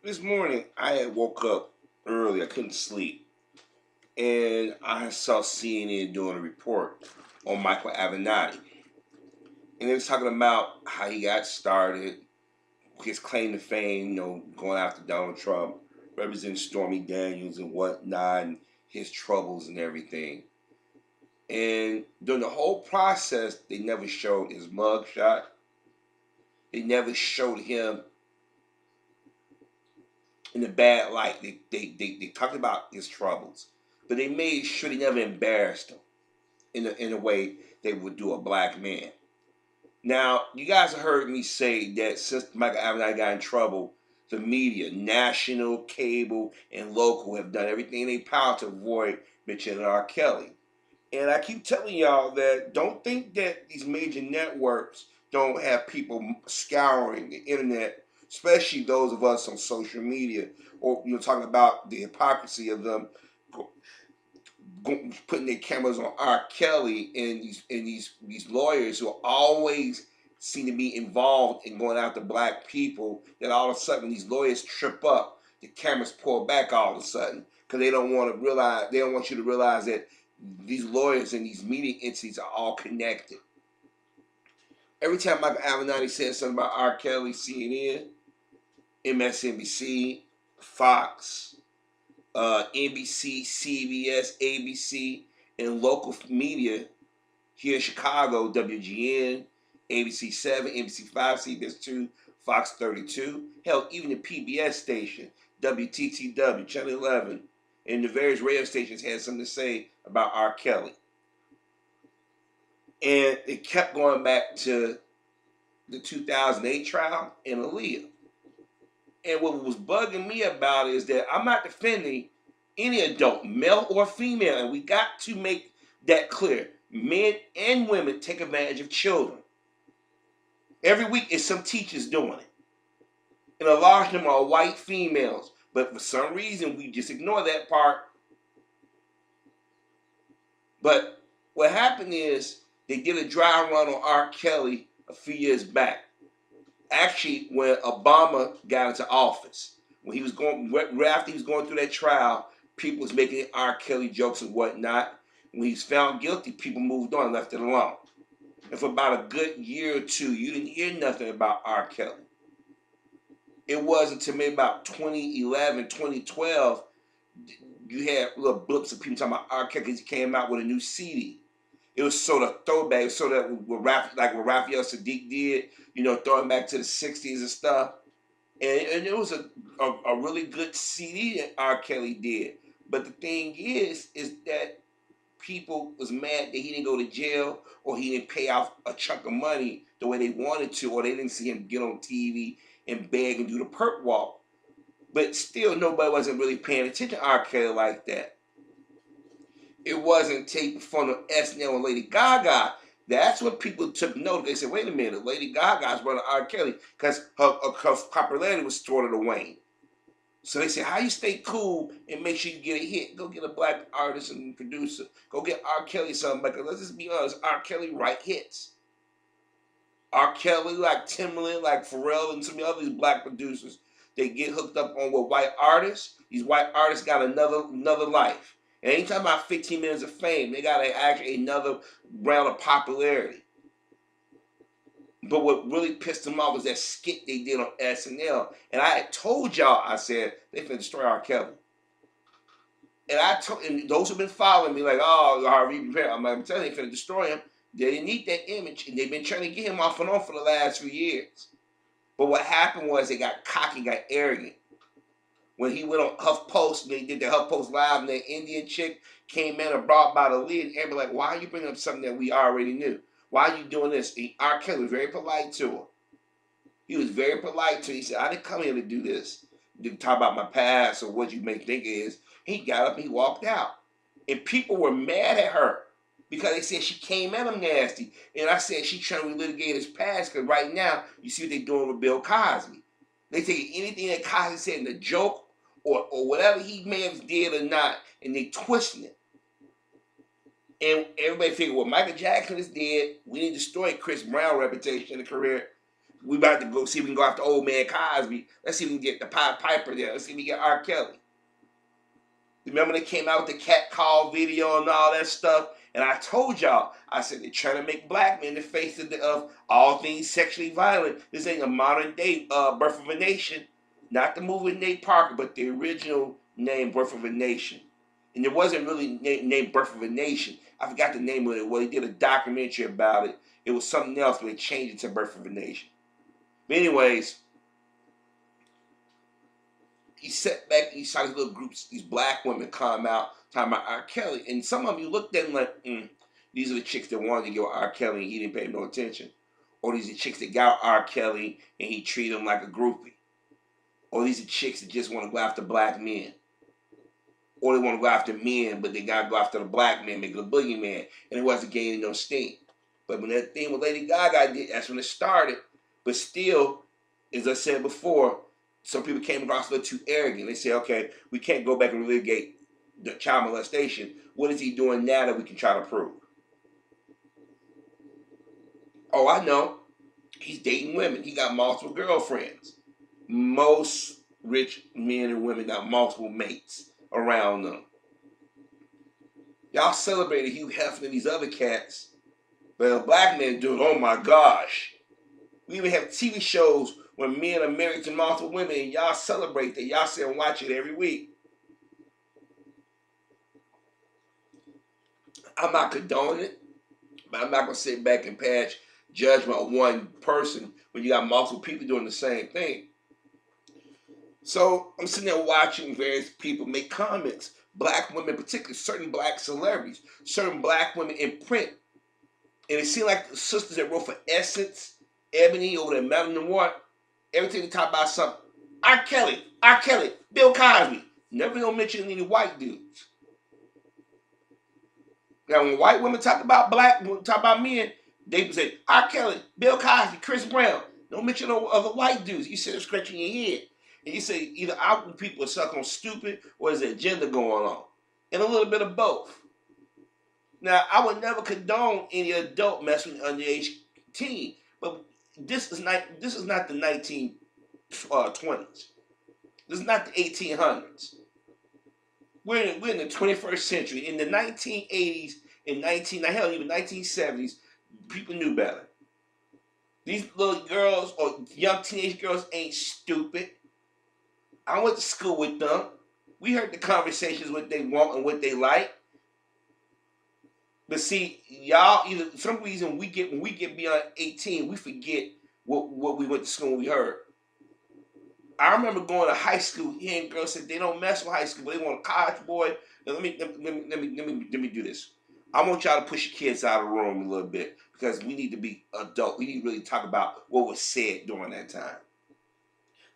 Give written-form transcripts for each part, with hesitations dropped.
This morning I had woke up early. I couldn't sleep, and I saw CNN doing a report on Michael Avenatti, and they was talking about how he got started, his claim to fame, going after Donald Trump, representing Stormy Daniels and whatnot, and his troubles and everything. And during the whole process, they never showed his mugshot. They never showed him in a bad light. They talked about his troubles, but they made sure they never embarrassed him in a way they would do a black man. Now, you guys have heard me say that since Michael Avenatti got in trouble, the media, national, cable, and local, have done everything in their power to avoid mentioning R. Kelly. And I keep telling y'all that don't think that these major networks don't have people scouring the internet, especially those of us on social media, or talking about the hypocrisy of them putting their cameras on R. Kelly and these lawyers who always seem to be involved in going after black people. That all of a sudden when these lawyers trip up, the cameras pull back all of a sudden because they don't want you to realize that these lawyers and these media entities are all connected. Every time Michael Avenatti says something about R. Kelly, CNN, MSNBC, Fox, NBC, CBS, ABC, and local media here in Chicago, WGN, ABC 7, NBC 5, CBS 2, Fox 32, hell, even the PBS station, WTTW, Channel 11, and the various radio stations had something to say about R. Kelly. And it kept going back to the 2008 trial and Aaliyah. And what was bugging me about it is that I'm not defending any adult, male or female, and we got to make that clear. Men and women take advantage of children. Every week is some teachers doing it. And a large number are white females. But for some reason, we just ignore that part. But what happened is they did a dry run on R. Kelly a few years back. Actually, when Obama got into office, when he was going, right after he was going through that trial, people was making R. Kelly jokes and whatnot. When he was found guilty, people moved on and left it alone. And for about a good year or two, you didn't hear nothing about R. Kelly. It wasn't until maybe about 2011, 2012, you had little blips of people talking about R. Kelly because he came out with a new CD. It was sort of throwback. It was sort of what Raphael Sadiq did, throwing back to the 60s and stuff. And it was a really good CD that R. Kelly did. But the thing is that people was mad that he didn't go to jail or he didn't pay off a chunk of money the way they wanted to, or they didn't see him get on TV and beg and do the perp walk. But still, nobody wasn't really paying attention to R. Kelly like that. It wasn't taking fun of SNL and Lady Gaga. That's what people took note. They said, wait a minute, Lady Gaga's running R. Kelly because her popularity was sort of the wane. So they said, how you stay cool and make sure you get a hit? Go get a black artist and producer. Go get R. Kelly something. Because let's just be honest, R. Kelly write hits. R. Kelly, like Timbaland, like Pharrell, and some of the other black producers, they get hooked up on with white artists. These white artists got another life. And anytime about 15 minutes of fame, they got actually another round of popularity. But what really pissed them off was that skit they did on SNL. And I had told y'all, I said, they finna destroy R. Kelly. And those who've been following me, like, oh, Harvey, I'm telling you, they finna destroy him. They didn't need that image, and they've been trying to get him off and on for the last few years. But what happened was they got cocky, got arrogant. When he went on HuffPost, they did the HuffPost Live, and the Indian chick came in and brought by the lead, and everybody like, why are you bringing up something that we already knew? Why are you doing this? And R. Kelly was very polite to her. He was very polite to her. He said, I didn't come here to do this, to talk about my past or what you may think it is. He got up and he walked out. And people were mad at her because they said she came at him nasty. And I said she's trying to relitigate his past because right now, you see what they're doing with Bill Cosby. They take anything that Cosby said in a joke or whatever he may have did or not, and they twisting it. And everybody figured, well, Michael Jackson is dead. We need to destroy Chris Brown's reputation and career. We about to go see if we can go after old man Cosby. Let's see if we can get the Pied Piper there. Let's see if we can get R. Kelly. Remember they came out with the cat call video and all that stuff? And I told y'all, I said they're trying to make black men the face of all things sexually violent. This ain't a modern day Birth of a Nation. Not the movie Nate Parker, but the original name Birth of a Nation. And it wasn't really named Birth of a Nation. I forgot the name of it. Well, they did a documentary about it. It was something else, but they changed it to Birth of a Nation. But anyways, he sat back and he saw these little groups, these black women come out talking about R. Kelly. And some of them, you looked at them like, these are the chicks that wanted to get with R. Kelly and he didn't pay no attention. Or these are chicks that got R. Kelly and he treated them like a groupie. Or these are chicks that just want to go after black men. Or they want to go after men, but they got to go after the black man, make it a boogeyman. And it wasn't gaining no steam. But when that thing with Lady Gaga did, that's when it started. But still, as I said before, some people came across a little too arrogant. They say, okay, we can't go back and litigate the child molestation. What is he doing now that we can try to prove? Oh, I know. He's dating women. He got multiple girlfriends. Most rich men and women got multiple mates around them. Y'all celebrated Hugh Hefner and these other cats. But a black man do it, oh my gosh. We even have TV shows where men are married to multiple women and y'all celebrate that. Y'all sit and watch it every week. I'm not condoning it, but I'm not going to sit back and pass judgment on one person when you got multiple people doing the same thing. So I'm sitting there watching various people make comments. Black women, particularly certain black celebrities, certain black women in print. And it seemed like the sisters that wrote for Essence, Ebony, over there, Madeline Noir, everything they talk about something. R. Kelly, Bill Cosby. Never don't mention any white dudes. Now, when white women talk about talk about men, they say R. Kelly, Bill Cosby, Chris Brown. Don't mention no other white dudes. You sit there scratching your head. And you say either our people are stuck on stupid or is there agenda going on? And a little bit of both. Now, I would never condone any adult messing with underage teen, but this is not the 1920s. This is not the 1800s. We're in the 21st century. In the 1980s and even 1970s, people knew better. These little girls or young teenage girls ain't stupid. I went to school with them. We heard the conversations, what they want and what they like. But see, y'all, either some reason when we get beyond 18, we forget what we went to school and we heard. I remember going to high school, hearing girls say they don't mess with high school, but they want a college boy. Now, let me do this. I want y'all to push your kids out of the room a little bit because we need to be adult. We need to really talk about what was said during that time.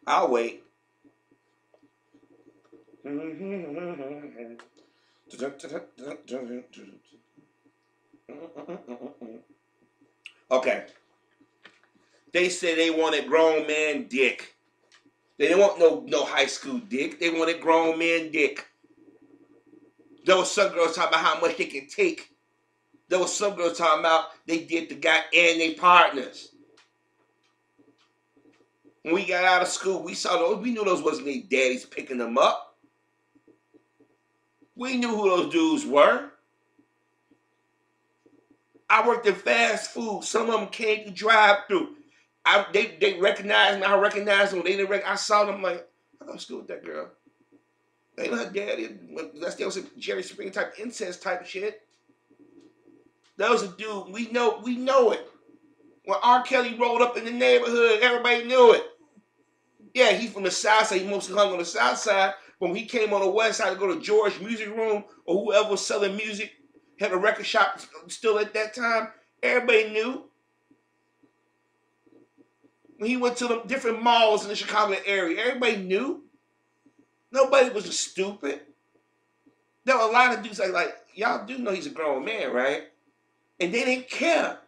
I'll wait. Okay. They said they wanted grown man dick. They didn't want no high school dick. They wanted grown man dick. There was some girls talking about how much they can take. There was some girls talking about they did the guy and their partners. When we got out of school, we saw those. We knew those wasn't their daddies picking them up. We knew who those dudes were. I worked in fast food. Some of them came to drive through. They recognized me. I recognized them. They didn't I saw them like, I go to school with that girl. They ain't her daddy. That's the Jerry Springer type incest type shit. That was a dude. We know it. When R. Kelly rolled up in the neighborhood, everybody knew it. Yeah, he's from the South Side. He mostly hung on the South Side. When he came on the West Side to go to George Music Room or whoever was selling music, had a record shop still at that time, everybody knew. When he went to the different malls in the Chicago area, everybody knew. Nobody was stupid. There were a lot of dudes like y'all do know he's a grown man, right? And they didn't care.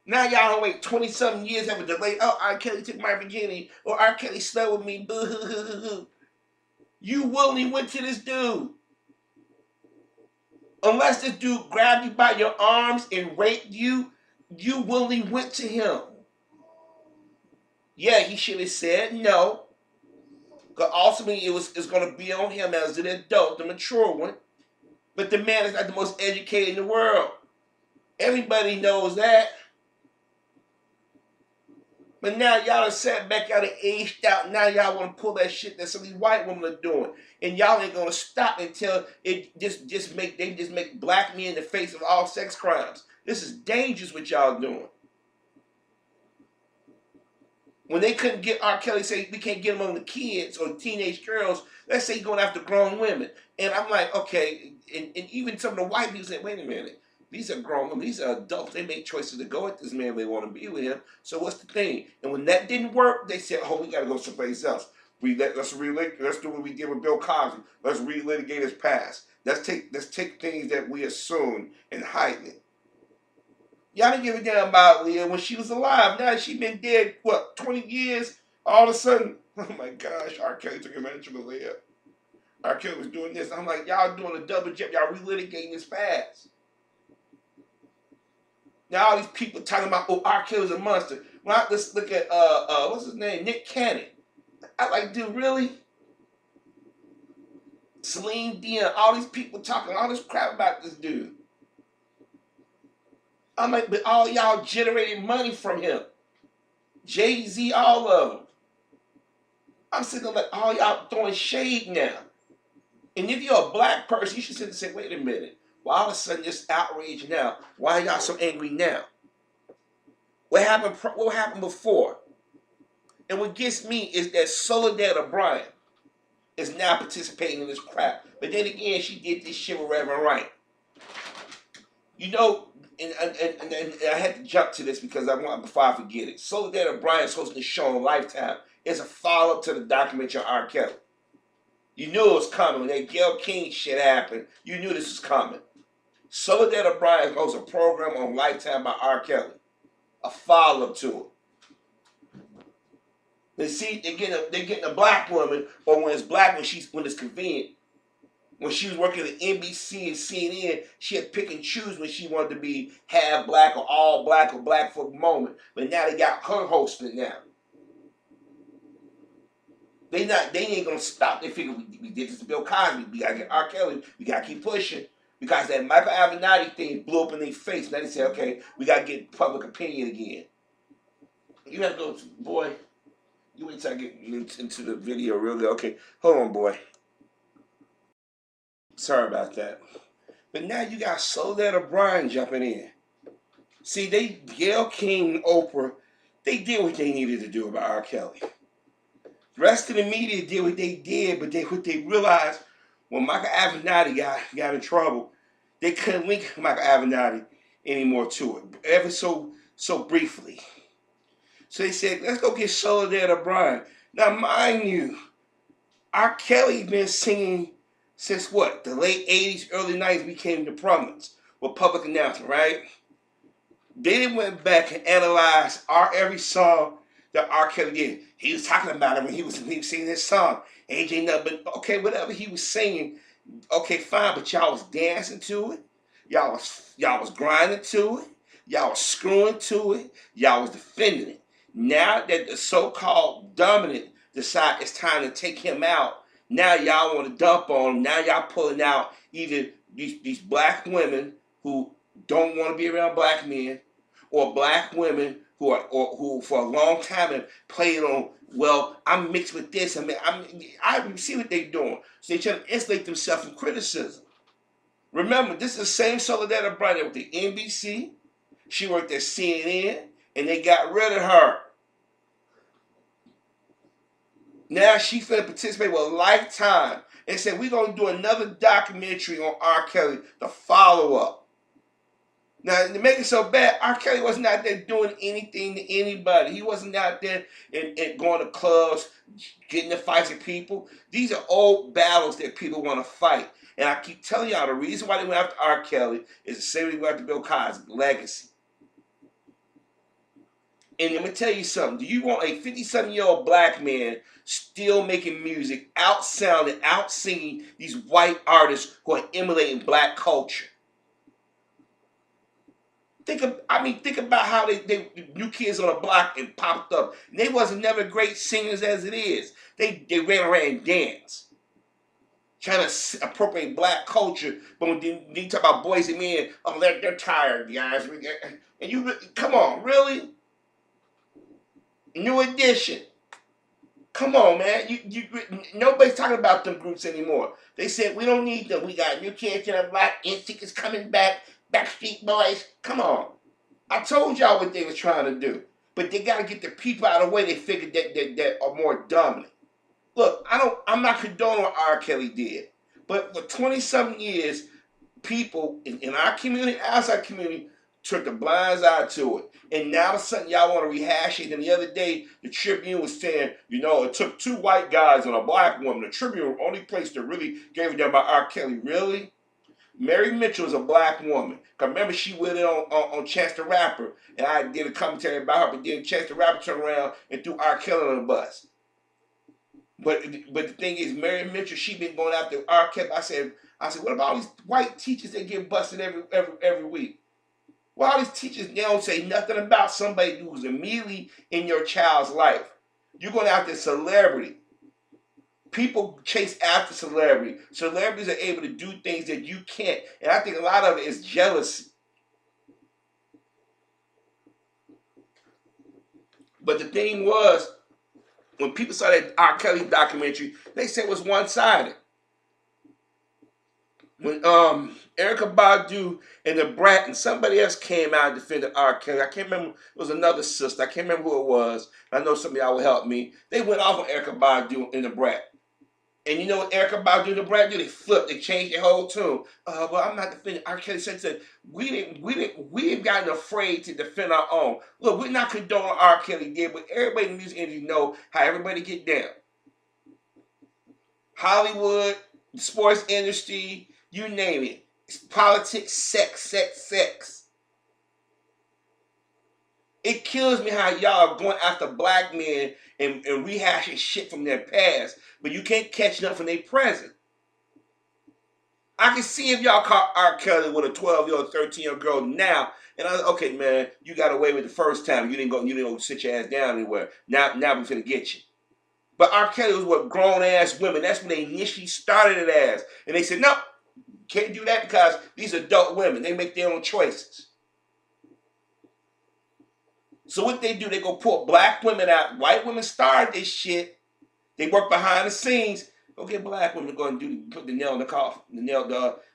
Now y'all don't wait 20-something years have a delay. Oh, R. Kelly took my virginity, or R. Kelly slept with me. Boo hoo hoo hoo hoo. You willingly went to this dude. Unless this dude grabbed you by your arms and raped you, You willingly went to him. Yeah, he should have said no. Because ultimately it's going to be on him as an adult, the mature one. But the man is not the most educated in the world. Everybody knows that. But now y'all are sat back, y'all are aged out. Now y'all want to pull that shit that some of these white women are doing, and y'all ain't gonna stop until it just make black men the face of all sex crimes. This is dangerous what y'all doing. When they couldn't get R. Kelly, say we can't get him on the kids or teenage girls. Let's say he's going after grown women, and I'm like, okay, and even some of the white people say, wait a minute. These are grown women. These are adults. They make choices to go with this man. They want to be with him. So what's the thing? And when that didn't work, they said, "Oh, we got to go someplace else. Let's do what we did with Bill Cosby. Let's relitigate his past. Let's take things that we assume and heighten it." Y'all didn't give a damn about Leah when she was alive. Now she been dead, what, 20 years? All of a sudden, oh my gosh, R. Kelly took advantage of Leah. R. Kelly was doing this. I'm like, y'all doing a double jump. Y'all relitigating his past. Now all these people talking about, oh, R. Kelly's a monster. Well, let's look at what's his name, Nick Cannon. I like, dude, really? Celine Dion, all these people talking all this crap about this dude. I'm like, but all y'all generating money from him. Jay-Z, all of them. I'm sitting there like, all y'all throwing shade now. And if you're a black person, you should sit and say, wait a minute. Why all of a sudden this outrage now? Why are y'all so angry now? What happened before? And what gets me is that Soledad O'Brien is now participating in this crap. But then again, she did this shit with Reverend Wright. You know, and I had to jump to this because before I forget it. Soledad O'Brien is hosting a show on Lifetime. It's a follow-up to the documentary on R. Kelly. You knew it was coming. When that Gayle King shit happened, you knew this was coming. Soledad O'Brien hosts a program on Lifetime by R. Kelly. A follow-up to it. They see they're getting a black woman, or when it's black when it's convenient. When she was working at NBC and CNN, she had to pick and choose when she wanted to be half black or all black or black for a moment. But now they got her hosting now. They ain't gonna stop. They figure we did this to Bill Cosby. We gotta get R. Kelly. We gotta keep pushing. Because that Michael Avenatti thing blew up in their face. Now they say, okay, we gotta get public opinion again. You gotta go, boy. You wait till I get into the video really. Okay, hold on, boy. Sorry about that. But now you got Soledad O'Brien jumping in. See, Gayle King, Oprah, they did what they needed to do about R. Kelly. The rest of the media did what they did, but what they realized when Michael Avenatti got in trouble, they couldn't link Michael Avenatti anymore to it, ever so briefly. So they said, let's go get Soledad O'Brien. Now, mind you, R. Kelly been singing since what? The late 80s, early 90s became the prominence with public announcement, right? They didn't went back and analyzed every song that R. Kelly did. He was talking about it when he was singing this song. AJ nothing but, okay, whatever he was singing, okay, fine, but y'all was dancing to it. Y'all was grinding to it. Y'all was screwing to it. Y'all was defending it. Now that the so-called dominant decide it's time to take him out, now y'all want to dump on him. Now y'all pulling out either these black women who don't want to be around black men, or black women who for a long time have played on, well, I'm mixed with this. I see what they're doing. So they try to insulate themselves from criticism. Remember, this is the same Soledad O'Brien that worked at NBC. She worked at CNN, and they got rid of her. Now she's going to participate with Lifetime and said, we're going to do another documentary on R. Kelly, the follow-up. Now, to make it so bad, R. Kelly wasn't out there doing anything to anybody. He wasn't out there and going to clubs, getting in fights with people. These are old battles that people want to fight. And I keep telling y'all, the reason why they went after R. Kelly is the same reason they went after Bill Cosby, legacy. And let me tell you something. Do you want a 57-year-old black man still making music, out-sounding, out-singing these white artists who are emulating black culture? Think about how they New Kids on the Block and popped up. And they wasn't never great singers as it is. They ran around and danced, trying to appropriate black culture. But when you talk about Boys and Men, oh, they're tired, guys. And you come on, really? New Edition. Come on, man. Nobody's talking about them groups anymore. They said we don't need them. We got New Kids on the Block. NSYNC is coming back. Backstreet Boys. Come on. I told y'all what they was trying to do. But they got to get the people out of the way they figured that are more dominant. Look, I'm not condoning what R. Kelly did. But for 20-something years, people in our community, outside community, took the blinds eye to it. And now all of a sudden y'all want to rehash it. And the other day, the Tribune was saying, it took 2 white guys and a black woman. The Tribune, only place that really gave a damn about R. Kelly. Really? Mary Mitchell is a black woman. Cause remember she went in on Chance the Rapper, and I did a commentary about her, but then Chance the Rapper turned around and threw R. Kelly on the bus. But the thing is, Mary Mitchell, she been going after R. Kelly. I said, what about all these white teachers that get busted every week? Well, all these teachers, they don't say nothing about somebody who's immediately in your child's life. You're going after celebrity. People chase after celebrity. Celebrities are able to do things that you can't. And I think a lot of it is jealousy. But the thing was, when people saw that R. Kelly documentary, they said it was one-sided. When Erykah Badu and the Brat and somebody else came out and defended R. Kelly, I can't remember, it was another sister, I can't remember who it was. I know some of y'all will help me. They went off on Erykah Badu and the Brat. And you know what Erykah Badu and the Brat do? They flipped, they changed their whole tune. Well, I'm not defending R. Kelly. Said we ain't gotten afraid to defend our own. Look, we're not condoning what R. Kelly did, but everybody in the music industry know how everybody get down. Hollywood, the sports industry, you name it. It's politics, sex. It kills me how y'all are going after black men and rehashing shit from their past, but you can't catch nothing from their present. I can see if y'all caught R. Kelly with a 12-year-old, 13-year-old girl now, and I was okay, man, you got away with it the first time. You didn't go sit your ass down anywhere. Now we finna get you. But R. Kelly was what grown ass women. That's when they initially started it as, and they said no, can't do that because these adult women, they make their own choices. So what they do, they go pull black women out. White women started this shit. They work behind the scenes. Go get black women to go and put the nail in the coffin. The nail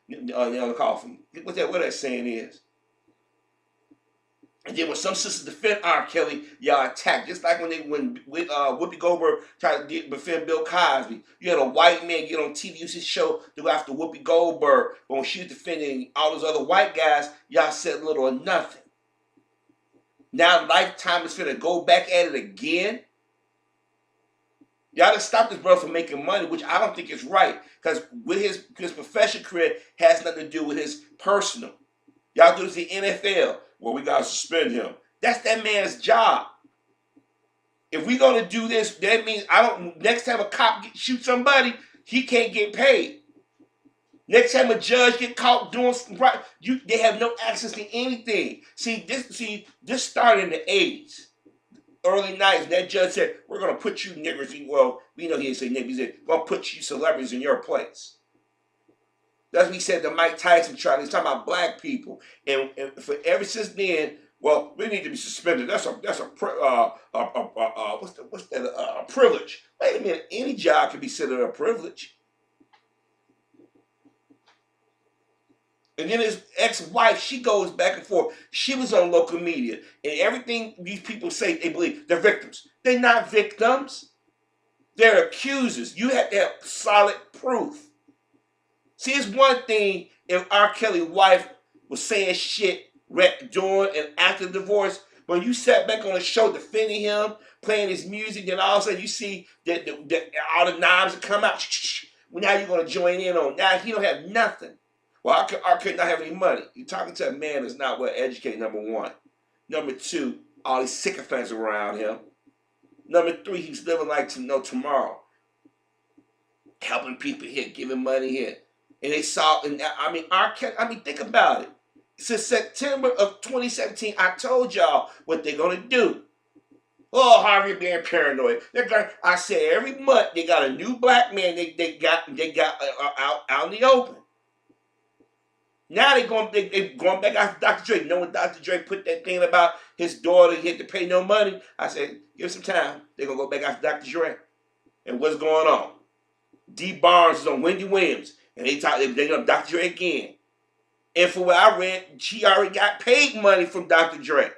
in the coffin. What that saying is. And then when some sisters defend R. Kelly, y'all attack. Just like when Whoopi Goldberg tried to defend Bill Cosby. You had a white man get on TV, use his show to go after Whoopi Goldberg. But when she was defending all those other white guys, y'all said little or nothing. Now Lifetime is finna go back at it again. Y'all to stop this brother from making money, which I don't think is right. Because with his professional career has nothing to do with his personal. Y'all do this in the NFL. Well, we gotta suspend him. That's that man's job. If we're gonna do this, that means next time a cop shoots somebody, he can't get paid. Next time a judge get caught doing right, they have no access to anything. See, this started in the 80s, early 90s. That judge said, we're going to put you niggers in, well, we know he didn't say niggers, he said, we're going to put you celebrities in your place. That's what he said to Mike Tyson trial. He's talking about black people. And ever since then, well, we need to be suspended. That's a privilege. Wait a minute, any job can be considered a privilege. And then his ex-wife, she goes back and forth. She was on local media. And everything these people say, they believe they're victims. They're not victims. They're accusers. You have to have solid proof. See, it's one thing if R. Kelly's wife was saying shit during and after the divorce. When you sat back on a show defending him, playing his music, and all of a sudden you see that all the knives that come out. Now you're going to join in on. Now he don't have nothing. Well, I could not have any money. You're talking to a man that's not well educated, number one. Number two, all these sycophants around him. Number three, he's living like to no tomorrow. Helping people here, giving money here. And they saw, and R. Kelly, think about it. Since September of 2017, I told y'all what they're gonna do. Oh, Harvey being paranoid. They're going. I said every month they got a new black man. Out in the open. Now they going back after Dr. Dre. You know when Dr. Dre put that thing about his daughter, he had to pay no money. I said, give some time. They're gonna go back after Dr. Dre. And what's going on? D Barnes is on Wendy Williams, and they on Dr. Dre again. And for what I read, she already got paid money from Dr. Dre.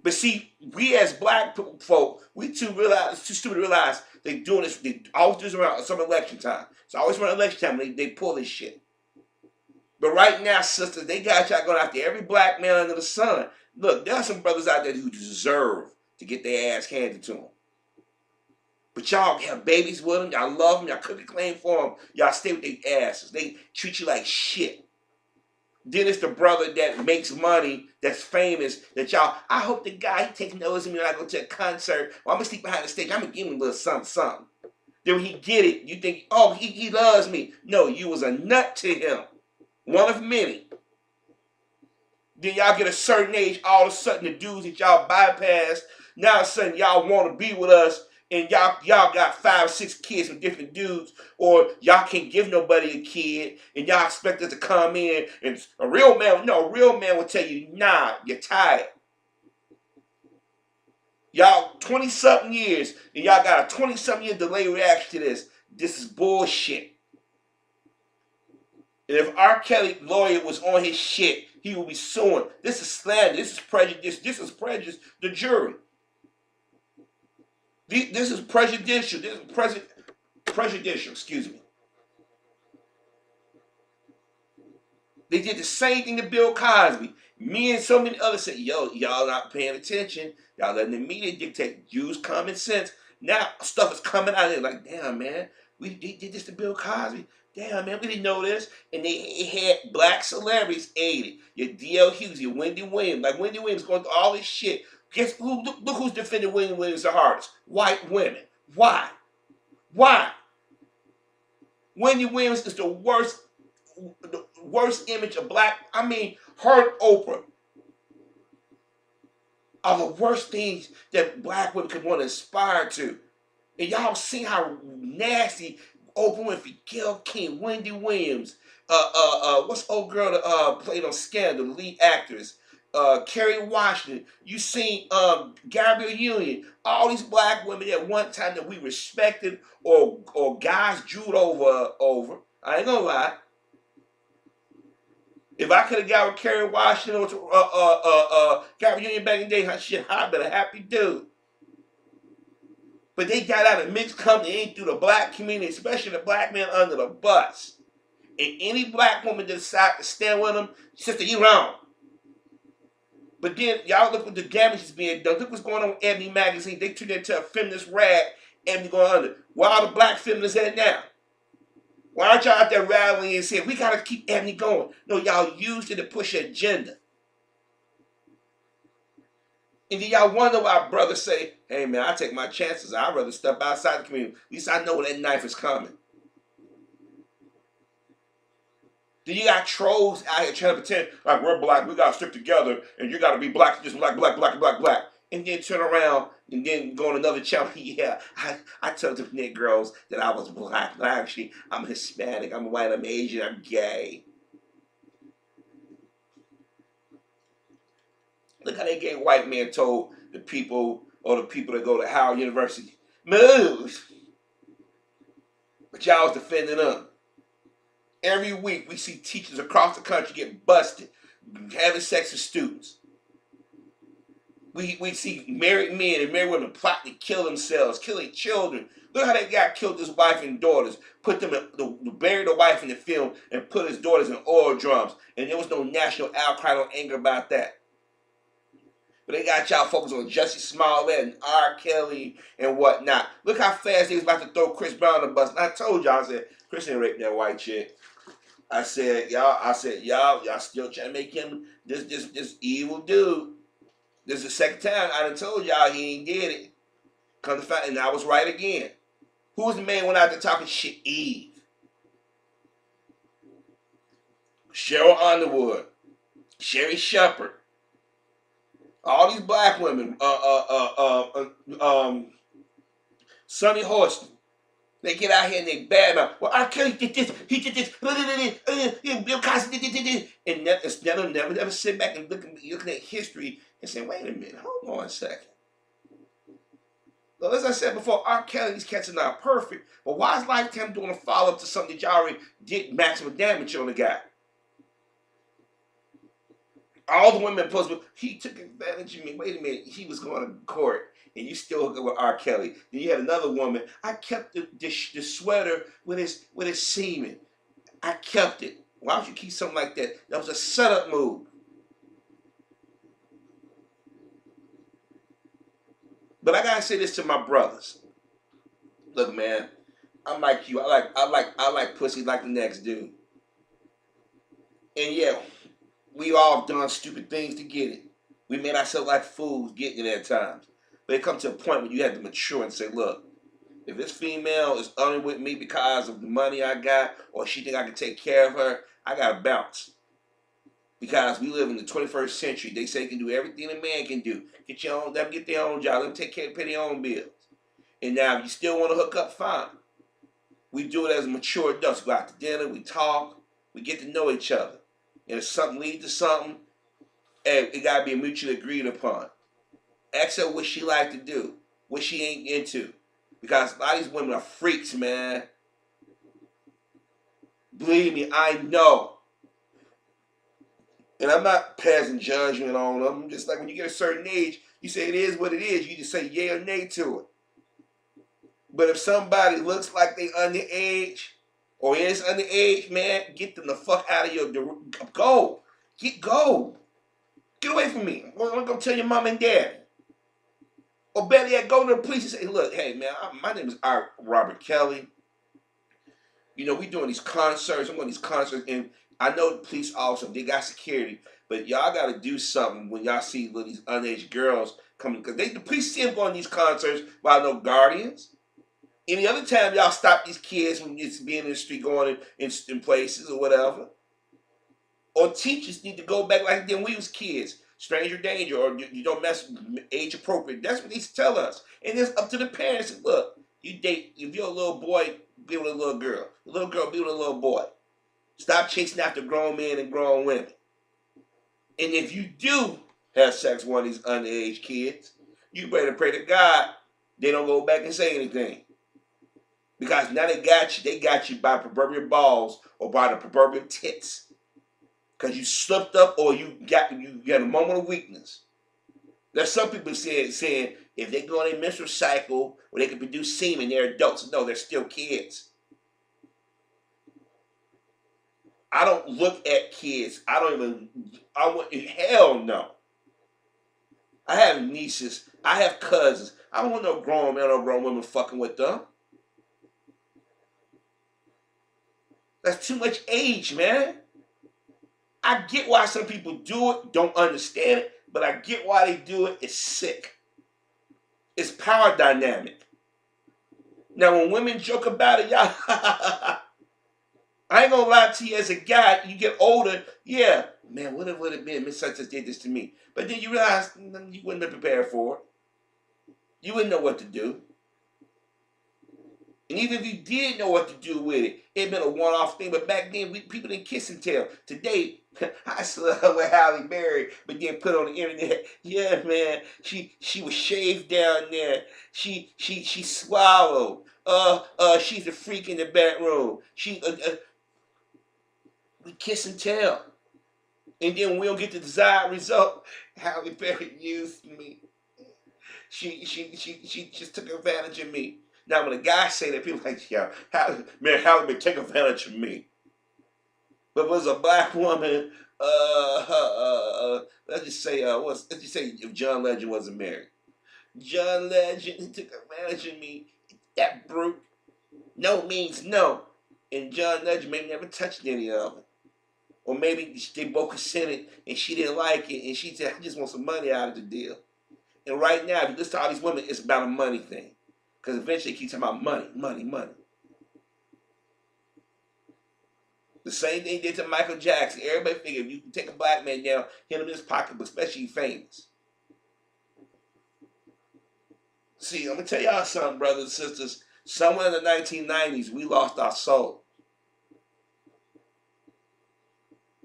But see, we as black folk, we too stupid to realize they doing this. They always do this around some election time. It's always around election time when they pull this shit. But right now, sisters, they got y'all going after every black man under the sun. Look, there are some brothers out there who deserve to get their ass handed to them. But y'all have babies with them. Y'all love them. Y'all cook a claim for them. Y'all stay with their asses. They treat you like shit. Then it's the brother that makes money, that's famous, that y'all, I hope the guy, he takes notice of me when I go to a concert. Well, I'm going to sleep behind the stage. I'm going to give him a little something. Then when he get it, you think, oh, he loves me. No, you was a nut to him. One of many. Then y'all get a certain age, all of a sudden the dudes that y'all bypassed, now all of a sudden y'all want to be with us, and y'all got 5 or 6 kids with different dudes, or y'all can't give nobody a kid, and y'all expect us to come in, and a real man will tell you, nah, you're tired. Y'all 20-something years, and y'all got a 20-something year delay reaction to this. This is bullshit. And if R. Kelly lawyer was on his shit, he would be suing. This is slander. This is prejudice. This is prejudice. The jury. This is prejudicial. This is prejudicial. Excuse me. They did the same thing to Bill Cosby. Me and so many others said, yo, y'all not paying attention. Y'all letting the media dictate. Use common sense. Now stuff is coming out there like, damn, man. They did this to Bill Cosby. Damn, man, we didn't know this. And they had black celebrities aided. Your D.L. Hughes, your Wendy Williams. Like Wendy Williams going through all this shit. Guess who? Look who's defending Wendy Williams the hardest. White women. Why? Why? Wendy Williams is the worst image of black. I mean, her and Oprah are the worst things that black women could want to aspire to. And y'all see how nasty Oprah Winfrey, Gayle King, Wendy Williams, what's old girl that played on Scandal, the lead actress, Kerry Washington. You seen Gabrielle Union. All these black women at one time that we respected or guys drooed over. I ain't gonna lie. If I could have got with Kerry Washington or Gabrielle Union back in the day, shit, I'd been a happy dude. But they got out of mixed company in through the black community, especially the black man under the bus. And any black woman that decide to stand with them, sister, you wrong. But then y'all look what the damage is being done. Look what's going on with Ebony Magazine. They turned it into a feminist rag. Ebony going under. Where are the black feminists at now? Why aren't y'all out there rallying and saying, we got to keep Ebony going? No, y'all used it to push your agenda. And then y'all wonder why brothers say, hey man, I take my chances. I'd rather step outside the community. At least I know when that knife is coming. Then you got trolls out here trying to pretend like we're black, we gotta stick together, and you gotta be black, just black. And then turn around and then go on another channel. Yeah, I told the net girls that I was black, but actually I'm Hispanic, I'm white, I'm Asian, I'm gay. Look how they gay white men told the people that go to Howard University, move. But y'all was defending them. Every week we see teachers across the country get busted having sex with students. We see married men and married women plot to kill themselves, kill their children. Look how that guy killed his wife and daughters, buried the wife in the film and put his daughters in oil drums. And there was no national outcry or anger about that. But they got y'all focused on Jussie Smollett and R. Kelly and whatnot. Look how fast they was about to throw Chris Brown on the bus. And I told y'all, I said, Chris ain't raping that white chick. I said, y'all still trying to make him this evil dude. This is the second time I done told y'all he ain't did it. Come to find, and I was right again. Who was the man went out there talking shit? Eve. Cheryl Underwood, Sherry Shepherd, all these black women, Sonny Horston. They get out here and they badmouth. Well, R. Kelly did this, he did this, Bill Cosby did this, and never sit back and looking at history and say, wait a minute, hold on a second. Well, as I said before, R. Kelly's cats are not perfect, but why is Lifetime doing a follow-up to something that y'all already did maximum damage on the guy? All the women post, he took advantage of me. Wait a minute, he was going to court, and you still hook up with R. Kelly. Then you had another woman. I kept the sweater with his semen. I kept it. Why would you keep something like that? That was a setup move. But I gotta say this to my brothers. Look, man, I'm like you. I like pussy like the next dude. And yeah, we all done stupid things to get it. We made ourselves like fools getting it at times. But it comes to a point where you have to mature and say, look, if this female is under with me because of the money I got, or she think I can take care of her, I gotta bounce. Because we live in the 21st century. They say you can do everything a man can do. Get your own, let them get their own job, let them take care, pay their own bills. And now if you still want to hook up, fine. We do it as mature adults. We go out to dinner, we talk, we get to know each other. And if something leads to something, it gotta be mutually agreed upon. Ask her what she like to do, what she ain't into. Because a lot of these women are freaks, man. Believe me, I know. And I'm not passing judgment on them. Just like when you get a certain age, you say it is what it is. You just say yay or nay to it. But if somebody looks like they underage or is underage, man, get them the fuck out of your go. Go. Get away from me. I'm gonna go tell your mom and dad. Or better yet, go to the police and say, look, hey man, my name is Robert Kelly. You know, we doing these concerts. I'm going to these concerts, and I know the police officers, they got security, but y'all got to do something when y'all see these underage girls coming. Because the police see them going to these concerts while no guardians. Any other time y'all stop these kids from just being in the street going in places or whatever. Or teachers need to go back like then we was kids. Stranger danger, or you don't mess age appropriate. That's what they tell us. And it's up to the parents. Look, you date, if you're a little boy, be with a little girl. A little girl, be with a little boy. Stop chasing after grown men and grown women. And if you do have sex with one of these underage kids, you better pray to God they don't go back and say anything. Because now they got you by proverbial balls or by the proverbial tits. Because you slipped up or you got a moment of weakness. There's some people saying if they go on a menstrual cycle or they can produce semen, they're adults. No, they're still kids. I don't look at kids. Hell no. I have nieces. I have cousins. I don't want no grown man or grown woman fucking with them. That's too much age, man. I get why some people do it, don't understand it, but I get why they do it. It's sick. It's power dynamic. Now, when women joke about it, y'all, I ain't gonna lie to you, as a guy, you get older, yeah, man, what would it been? Miss Such did this to me. But then you realize you wouldn't be prepared for it. You wouldn't know what to do. And even if you did know what to do with it, it'd been a one-off thing. But back then, people didn't kiss and tell. Today, I slept with Halle Berry, but then put on the internet. Yeah, man, she was shaved down there. She swallowed. She's a freak in the bedroom. We kiss and tell, and then we don't get the desired result. Halle Berry used me. She just took advantage of me. Now, when a guy say that, people are like, yeah, Halle Berry take advantage of me. But if it was a black woman, let's just say if John Legend wasn't married. John Legend took advantage of me. That brute. No means no. And John Legend maybe never touched any of it. Or maybe they both consented and she didn't like it and she said, I just want some money out of the deal. And right now, if you listen to all these women, it's about a money thing. Because eventually they keep talking about money. The same thing they did to Michael Jackson. Everybody figured if you can take a black man down, hit him in his pocketbook, especially famous. See, I'm gonna tell y'all something, brothers and sisters. Somewhere in the 1990s, we lost our soul.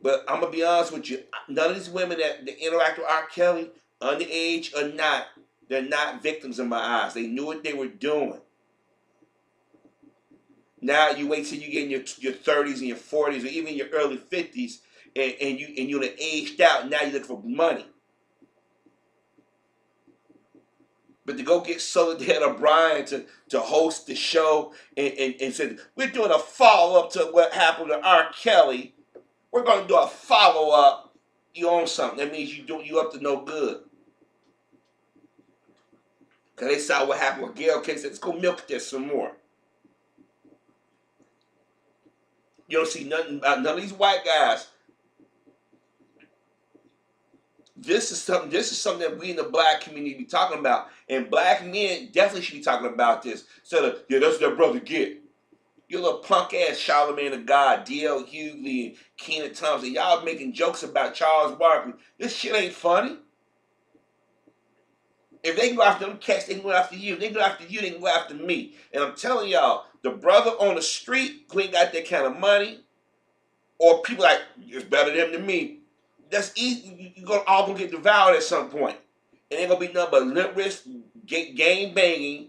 But I'm gonna be honest with you. None of these women that interact with R. Kelly, underage or not, they're not victims in my eyes. They knew what they were doing. Now you wait till you get in your 30s and your 40s or even your early 50s, and you're aged out. Now you look for money. But to go get Soledad O'Brien to host the show and said, we're doing a follow-up to what happened to R. Kelly. We're going to do a follow-up. You own something. That means you up to no good. Because they saw what happened with Gayle King. Said, let's go milk this some more. You don't see nothing about none of these white guys. This is something that we in the black community be talking about. And black men definitely should be talking about this. So yeah, that's what their brother get. You little punk ass Charlamagne the God, D.L. Hughley, and Kenan Thompson. Y'all making jokes about Charles Barkley. This shit ain't funny. If they go after them cats, they can go after you. If they go after you, they can go after me. And I'm telling y'all, the brother on the street who ain't got that kind of money, or people like, it's better than me, that's easy. You're all gonna get devoured at some point. And ain't gonna be nothing but lip wrist, gang banging,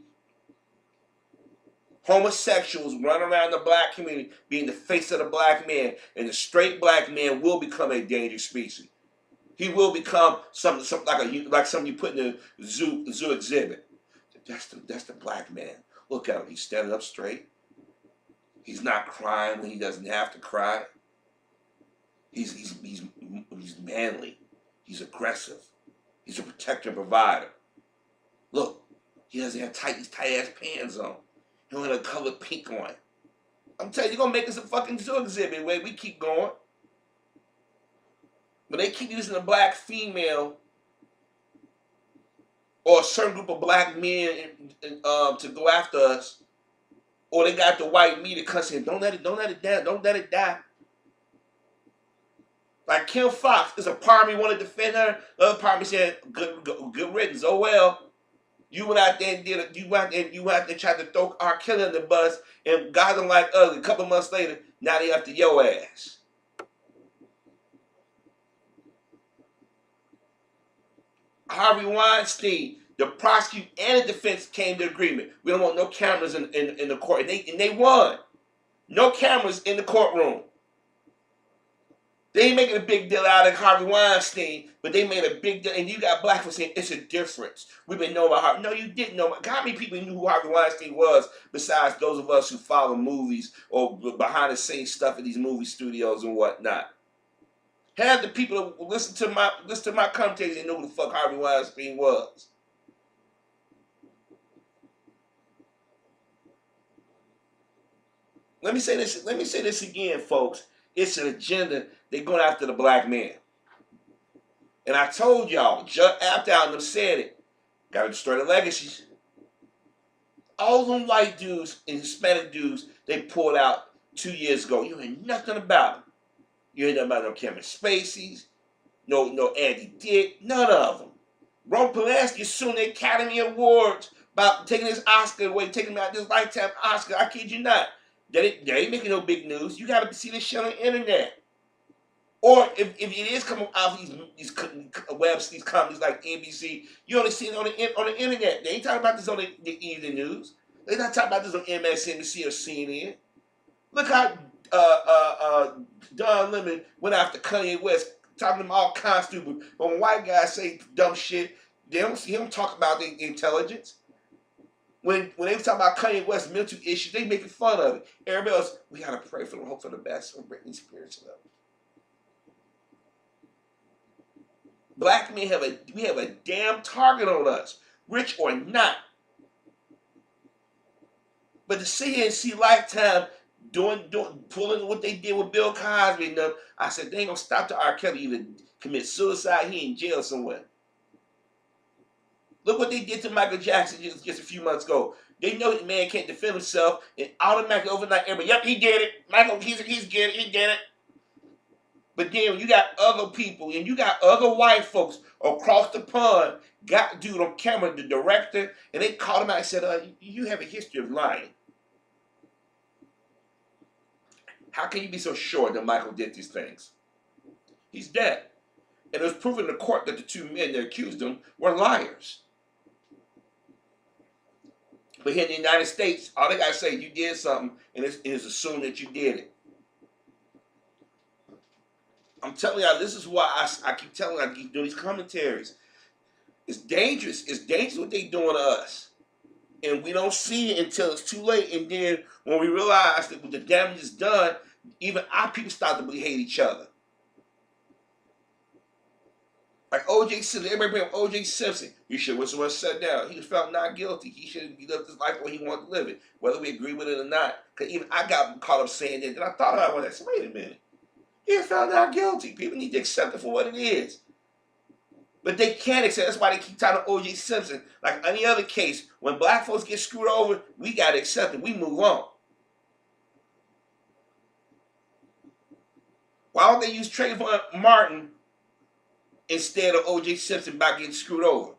homosexuals running around the black community being the face of the black man. And the straight black man will become a dangerous species. He will become something like something you put in the zoo exhibit. That's the black man. Look at him. He's standing up straight. He's not crying when he doesn't have to cry. He's manly. He's aggressive. He's a protector and provider. Look, he doesn't have tight ass pants on. He don't have a colored pink on. I'm telling you, you're gonna make us a fucking zoo exhibit where we keep going. But they keep using a black female or a certain group of black men to go after us, or they got the white media cussing, don't let it die. Like Kim Fox, there's a part of me want to defend her, the other part of me said, good riddance. Oh well, you went out there and tried to throw R. Kelly on the bus and got them like ugly. A couple months later, now they after your ass. Harvey Weinstein, the prosecutor and the defense came to agreement. We don't want no cameras in the court. And they won. No cameras in the courtroom. They ain't making a big deal out of Harvey Weinstein, but they made a big deal. And you got black people saying, it's a difference. We've been knowing about Harvey. No, you didn't know. How many people knew who Harvey Weinstein was besides those of us who follow movies or behind the scenes stuff in these movie studios and whatnot? Have the people that listen to my commentators and know who the fuck Harvey Weinstein was. Let me say this again, folks. It's an agenda. They're going after the black man. And I told y'all, Judd Apatow and them said it. Got to destroy the legacies. All them white dudes and Hispanic dudes they pulled out 2 years ago. You heard nothing about them. You ain't nothing about no Kevin Spacey's, no Andy Dick, none of them. Roman Polanski assumed the Academy Awards about taking his Oscar away, taking him out this lifetime Oscar. I kid you not. They ain't making no big news. You got to see this shit on the internet. Or if it is coming out of these webs, these companies like NBC, you only see it on the internet. They ain't talking about this on the evening news. They're not talking about this on MSNBC or CNN. Look how Don Lemon went after Kanye West, talking to him all kinds of stupid. But when white guys say dumb shit, they don't see him talk about the intelligence. When they talk about Kanye West's mental issues, they making fun of it. Everybody else, we gotta pray for them, hope for the best. From Britney Spears level. Black men have a damn target on us, rich or not. But to sit here and see Lifetime pulling what they did with Bill Cosby and them, I said they ain't gonna stop till R. Kelly either commit suicide, he in jail somewhere. Look what they did to Michael Jackson just a few months ago. They know the man can't defend himself, and automatically overnight everybody, yep, he did it. Michael, he did it. But then you got other people and you got other white folks across the pond got dude on camera, the director, and they called him out and said, you have a history of lying. How can you be so sure that Michael did these things? He's dead. And it was proven in the court that the two men that accused him were liars. But here in the United States, all they got to say is you did something, and it's assumed that you did it. I'm telling y'all, this is why I keep telling you, I keep doing these commentaries. It's dangerous. It's dangerous what they doing to us. And we don't see it until it's too late. And then when we realize that the damage is done, even our people start to hate each other. Like O.J. Simpson, everybody bring up O.J. Simpson. You should have someone sat down. He was found not guilty. He should have lived his life the way he wanted to live it, whether we agree with it or not. Because even I got caught up saying that. And I thought about that. So wait a minute. He was found not guilty. People need to accept it for what it is. But they can't accept it. That's why they keep talking to O.J. Simpson. Like any other case, when black folks get screwed over, we got to accept it. We move on. Why don't they use Trayvon Martin instead of O.J. Simpson by getting screwed over?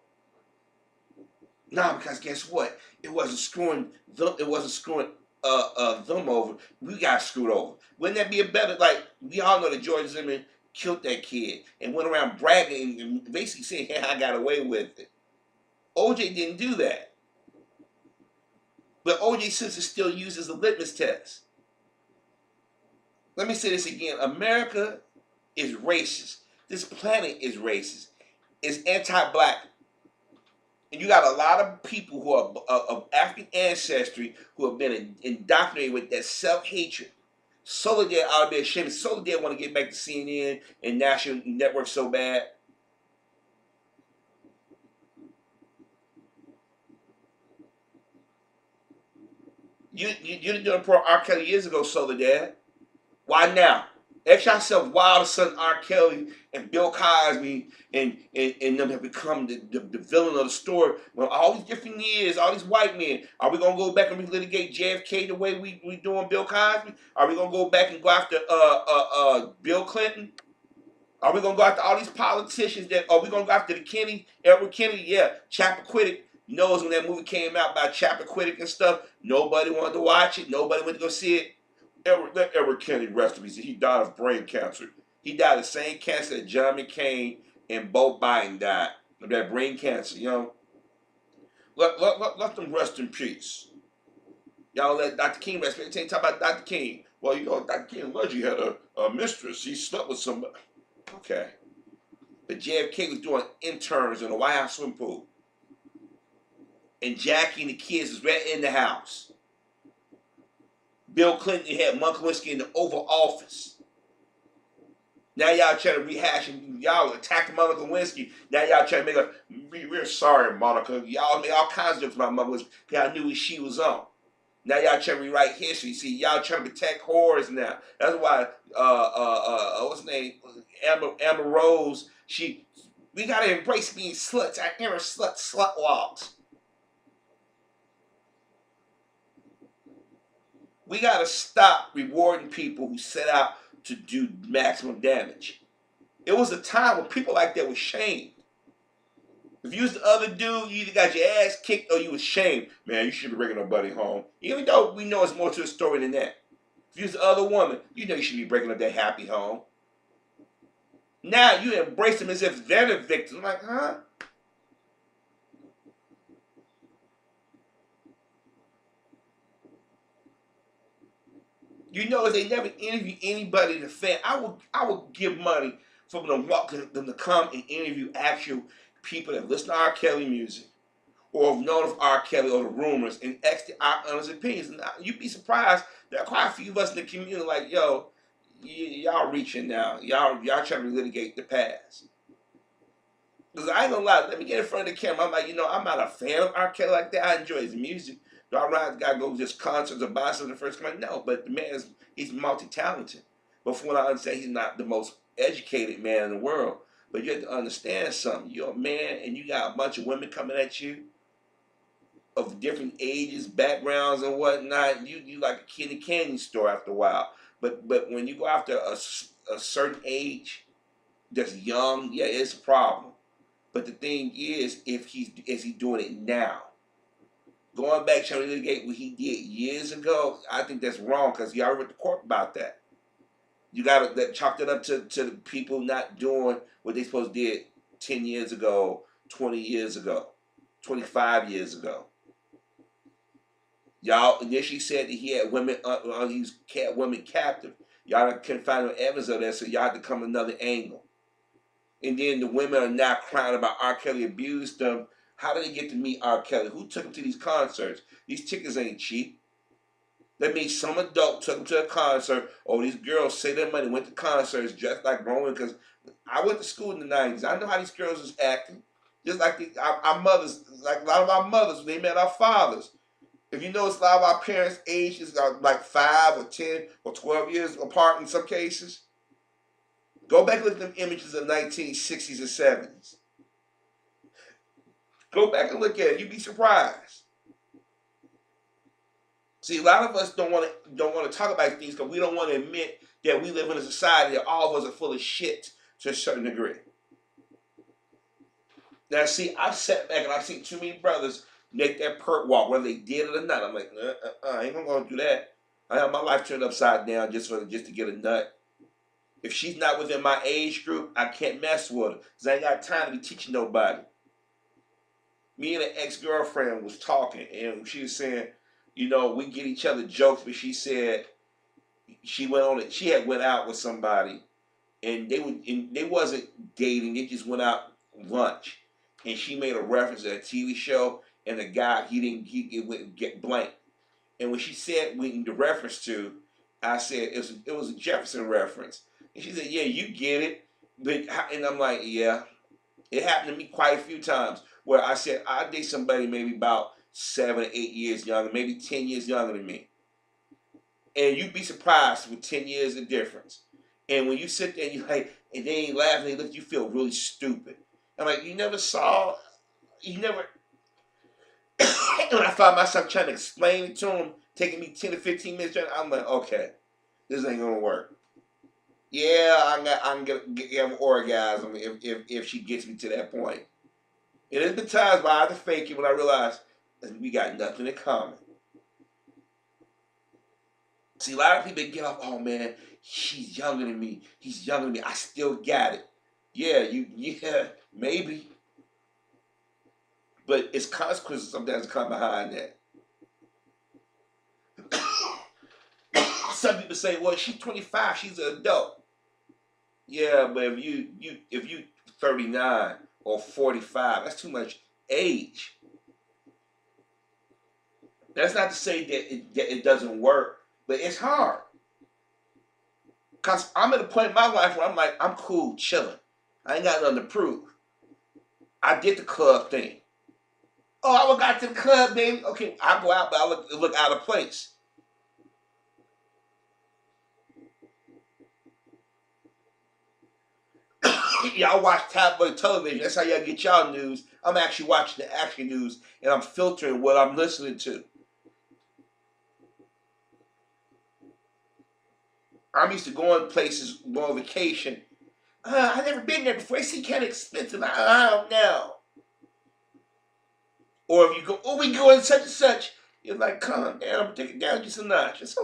No, because guess what? It wasn't screwing them. It wasn't screwing them over. We got screwed over. Wouldn't that be a better? Like we all know that George Zimmerman killed that kid and went around bragging and basically saying, "Hey, I got away with it." O.J. didn't do that, but O.J. Simpson still uses the litmus test. Let me say this again: America is racist. This planet is racist. It's anti-black. And you got a lot of people who are of African ancestry who have been indoctrinated with that self-hatred. Soledad ought to be ashamed. Soledad want to get back to CNN and national network so bad. You didn't do it for R. Kelly years ago, Soledad. Why now? Ask yourself why the son R. Kelly and Bill Cosby and them have become the villain of the story. Well, all these different years, all these white men, are we gonna go back and relitigate JFK the way we doing Bill Cosby? Are we gonna go back and go after Bill Clinton? Are we gonna go after all these politicians? That are we gonna go after the Kennedy, Edward Kennedy? Yeah, Chappaquiddick. Knows when that movie came out about Chappaquiddick and stuff, nobody wanted to watch it. Nobody went to go see it. Let Edward Kennedy rest in peace. He died of brain cancer. He died of the same cancer that John McCain and Beau Biden died of that brain cancer. You know, let them rest in peace. Y'all let Dr. King rest in peace. Talk about Dr. King. Well, you know, Dr. King allegedly had a mistress. He slept with somebody. Okay, but JFK was doing interns in the White House swimming pool, and Jackie and the kids was right in the house. Bill Clinton had Monica Lewinsky in the Oval Office. Now y'all trying to rehash and y'all attack Monica Lewinsky. Now y'all trying to make we're sorry, Monica. Y'all made all kinds of jokes about Monica Lewinsky because I knew what she was on. Now y'all trying to rewrite history. See, y'all trying to protect whores now. That's why what's her name? Amber Rose. We gotta embrace being sluts. Our inner slut walks. We got to stop rewarding people who set out to do maximum damage. It was a time when people like that were shamed. If you was the other dude, you either got your ass kicked or you was shamed. Man, you shouldn't be bringing nobody home. Even though we know it's more to the story than that. If you was the other woman, you know you should be breaking up that happy home. Now you embrace them as if they're the victim. Like, huh? You know, if they never interview anybody in the fan, I would give money for them to come and interview actual people that listen to R. Kelly music or have known of R. Kelly or the rumors and ask our honest opinions. And you'd be surprised there are quite a few of us in the community like, yo, y'all reaching now. Y'all trying to litigate the past. Because I ain't gonna lie, let me get in front of the camera. I'm like, I'm not a fan of R. Kelly like that. I enjoy his music. Do I really gotta go to just concerts or buy something first come out? No, but the man he's multi-talented. But from what I understand, he's not the most educated man in the world. But you have to understand something. You're a man and you got a bunch of women coming at you of different ages, backgrounds, and whatnot. You like a kid in a candy store after a while. But when you go after a certain age that's young, yeah, it's a problem. But the thing is he doing it now? Going back trying to litigate what he did years ago, I think that's wrong because he already went to court about that. You got to chalk that up to the people not doing what they supposed to did 10 years ago, 20 years ago, 25 years ago. Y'all initially said that he had women, he kept women captive. Y'all couldn't find no evidence of that, so y'all had to come another angle. And then the women are now crying about R. Kelly abused them. How did they get to meet R. Kelly? Who took them to these concerts? These tickets ain't cheap. That means some adult took them to a concert, or these girls saved their money, went to concerts just like growing. Because I went to school in the 90s. I know how these girls was acting. Just like our mothers, like a lot of our mothers, when they met our fathers. If you notice, a lot of our parents' ages are like 5 or 10 or 12 years apart in some cases. Go back and look at them images of the 1960s and 70s. Go back and look at it. You'd be surprised. See, a lot of us don't want to talk about things because we don't want to admit that we live in a society that all of us are full of shit to a certain degree. Now, see, I've sat back and I've seen too many brothers make that perk walk, whether they did it or not. I'm like, I ain't gonna do that. I have my life turned upside down just to get a nut. If she's not within my age group, I can't mess with her because I ain't got time to be teaching nobody. Me and an ex-girlfriend was talking, and she was saying, you know, we get each other jokes, but she said she had went out with somebody, and they wasn't dating, they just went out lunch, and she made a reference to a TV show, and the guy he went get blank, and when she said the reference to, I said it was a Jefferson reference, and she said, yeah, you get it, and I'm like, yeah, it happened to me quite a few times where I said I date somebody maybe about 7 or 8 years younger, maybe 10 years younger than me. And you'd be surprised with 10 years of difference. And when you sit there and you like, and they ain't laughing, they look, you feel really stupid. I'm like, you never. When I found myself trying to explain it to them, taking me 10 to 15 minutes, I'm like, okay, this ain't gonna work. Yeah, I'm gonna have an orgasm if she gets me to that point. And there's been times where I had to fake it when I realized we got nothing in common. See, a lot of people get off, oh man, she's younger than me. He's younger than me. I still got it. Yeah, maybe. But it's consequences sometimes come behind that. Some people say, well, she's 25, she's an adult. Yeah, but if you 39 or 45, that's too much age. That's not to say that it doesn't work, but it's hard. Because I'm at a point in my life where I'm like, I'm cool, chilling. I ain't got nothing to prove. I did the club thing. Oh, I got to the club, baby. Okay, I go out, but I look out of place. Y'all watch tabloid television. That's how y'all get y'all news. I'm actually watching the action news, and I'm filtering what I'm listening to. I'm used to going places, going on vacation. I've never been there before. It seems kind of expensive. I don't know. Or if you go, oh, we going such and such. You're like, calm down, take it down just a notch. It's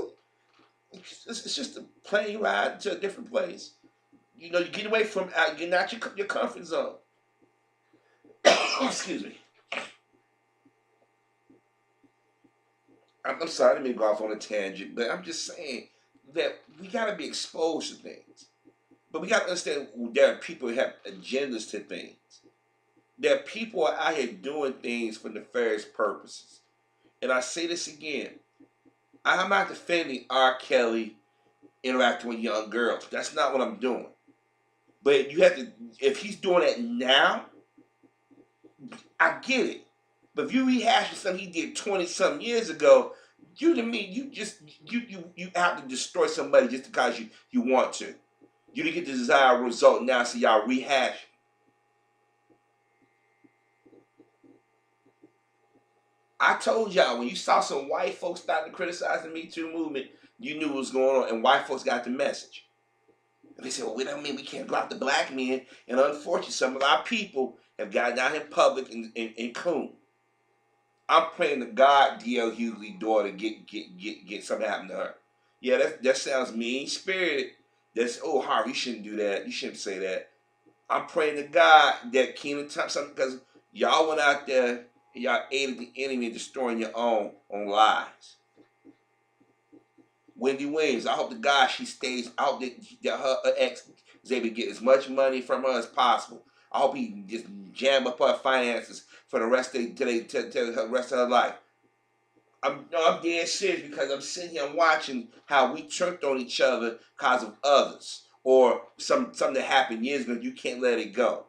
just a plane ride to a different place. You know, you get away from, getting out your comfort zone. Excuse me. I'm sorry, I didn't mean to go off on a tangent, but I'm just saying that we got to be exposed to things. But we got to understand there are people who have agendas to things. There are people out here doing things for nefarious purposes. And I say this again. I'm not defending R. Kelly interacting with young girls. That's not what I'm doing. But you have to, if he's doing it now, I get it. But if you rehash something he did 20-something years ago, you to me, you have to destroy somebody just because you want to. You didn't get the desired result now, so y'all rehash. I told y'all, when you saw some white folks starting to criticize the Me Too movement, you knew what was going on, and white folks got the message. They say, well, we don't mean we can't go after black men. And unfortunately, some of our people have gotten out in public and coon. I'm praying to God D.L. Hughley's daughter get something happen to her. Yeah, that sounds mean spirited. That's, oh, Harvey, you shouldn't do that. You shouldn't say that. I'm praying to God that Kenan Thompson, because y'all went out there and y'all aided the enemy in destroying your own on lies. Wendy Williams, I hope to God she stays out, that her ex is able to get as much money from her as possible. I hope he can just jam up her finances for the rest of till the rest of her life. I'm dead serious, because I'm sitting here watching how we turned on each other because of others or something that happened years ago. You can't let it go.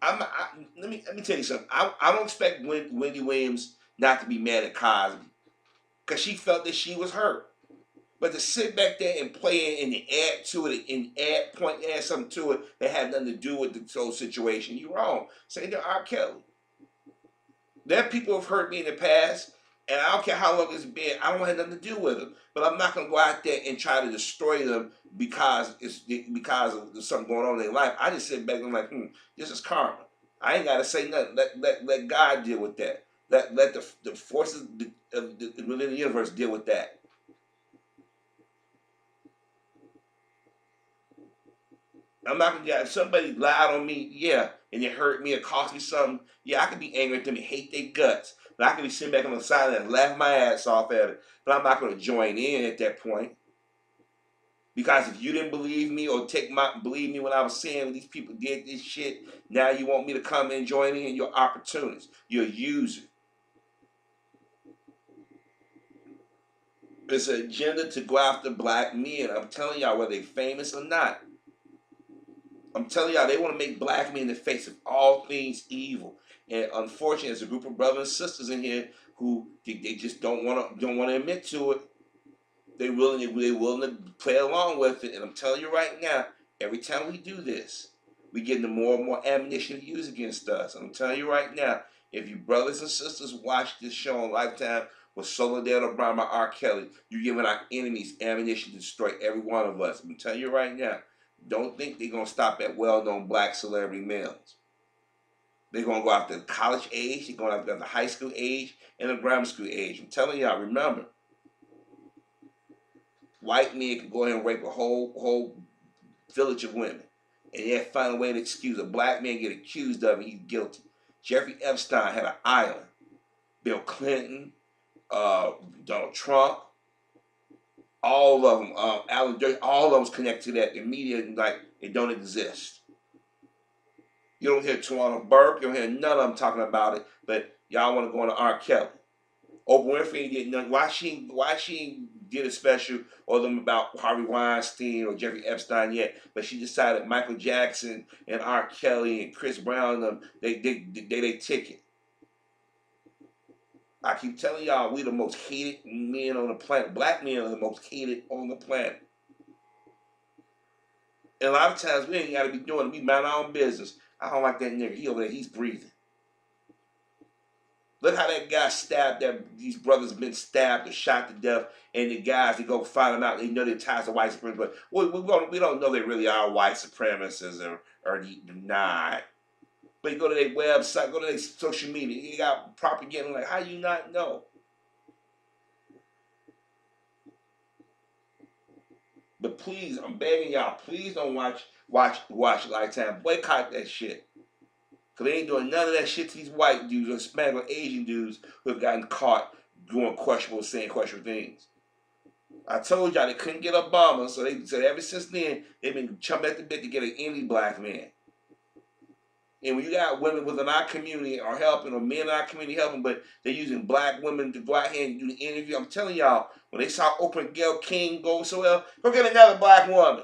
Let me tell you something. I don't expect Wendy Williams not to be mad at Cosby, because she felt that she was hurt. But to sit back there and play it and add to it and add something to it that had nothing to do with the whole situation, you're wrong. Say to R. Kelly. There are people who have hurt me in the past, and I don't care how long it's been. I don't have nothing to do with them. But I'm not gonna go out there and try to destroy them because of something going on in their life. I just sit back and I'm like, this is karma. I ain't gotta say nothing. Let God deal with that. Let the forces within the universe deal with that. I'm not gonna get, if somebody lied on me, yeah, and it hurt me or cost me something, yeah, I can be angry at them and hate their guts. But I can be sitting back on the side and laugh my ass off at it. But I'm not gonna join in at that point. Because if you didn't believe me or believe me when I was saying these people did this shit, now you want me to come and join in, you're opportunist. You're a user. It's an agenda to go after black men. I'm telling y'all, whether they famous or not. I'm telling y'all, they want to make black men the face of all things evil. And unfortunately, there's a group of brothers and sisters in here who they just don't want to admit to it. They're willing to play along with it. And I'm telling you right now, every time we do this, we get into more and more ammunition to use against us. And I'm telling you right now, if you brothers and sisters watch this show on Lifetime with Soledad O'Brien by R. Kelly, you're giving our enemies ammunition to destroy every one of us. I'm telling you right now. Don't think they're going to stop at well-known black celebrity males. They're going to go after the college age, they're going after the high school age, and the grammar school age. I'm telling y'all, remember, white men can go ahead and rape a whole village of women, and yet find a way to excuse a black man get accused of it, he's guilty. Jeffrey Epstein had an island. Bill Clinton, Donald Trump, all of them, Alan Dirk, all of them's connected to that. The media, like, it don't exist. You don't hear Toronto Burke, you don't hear none of them talking about it, but y'all want to go into R. Kelly. Oprah Winfrey did nothing. Why she did a special or them about Harvey Weinstein or Jeffrey Epstein yet? But she decided Michael Jackson and R. Kelly and Chris Brown, them, they ticket. I keep telling y'all, we the most hated men on the planet. Black men are the most hated on the planet. And a lot of times we ain't got to be doing it. We mind our own business. I don't like that nigga. He over there, he's breathing. Look how that guy stabbed, these brothers been stabbed or shot to death, and the guys, they go find them out, they know they're ties to white supremacists, but we don't know they really are white supremacists or not. But you go to their website, go to their social media, you got propaganda, like, how you not know? But please, I'm begging y'all, please don't watch Lifetime. Boycott that shit. Because they ain't doing none of that shit to these white dudes or Hispanic or Asian dudes who have gotten caught doing saying questionable things. I told y'all they couldn't get Obama, so they said ever since then, they've been jumping at the bit to get any black man. And when you got women within our community are helping, or men in our community helping, but they're using black women to go out here and do the interview, I'm telling y'all, when they saw Oprah and Gayle King go so well, go get another black woman.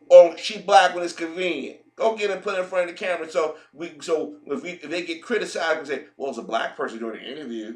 Or she black when it's convenient. Go get and put it in front of the camera. So if they get criticized and say, well, it's a black person doing the interview.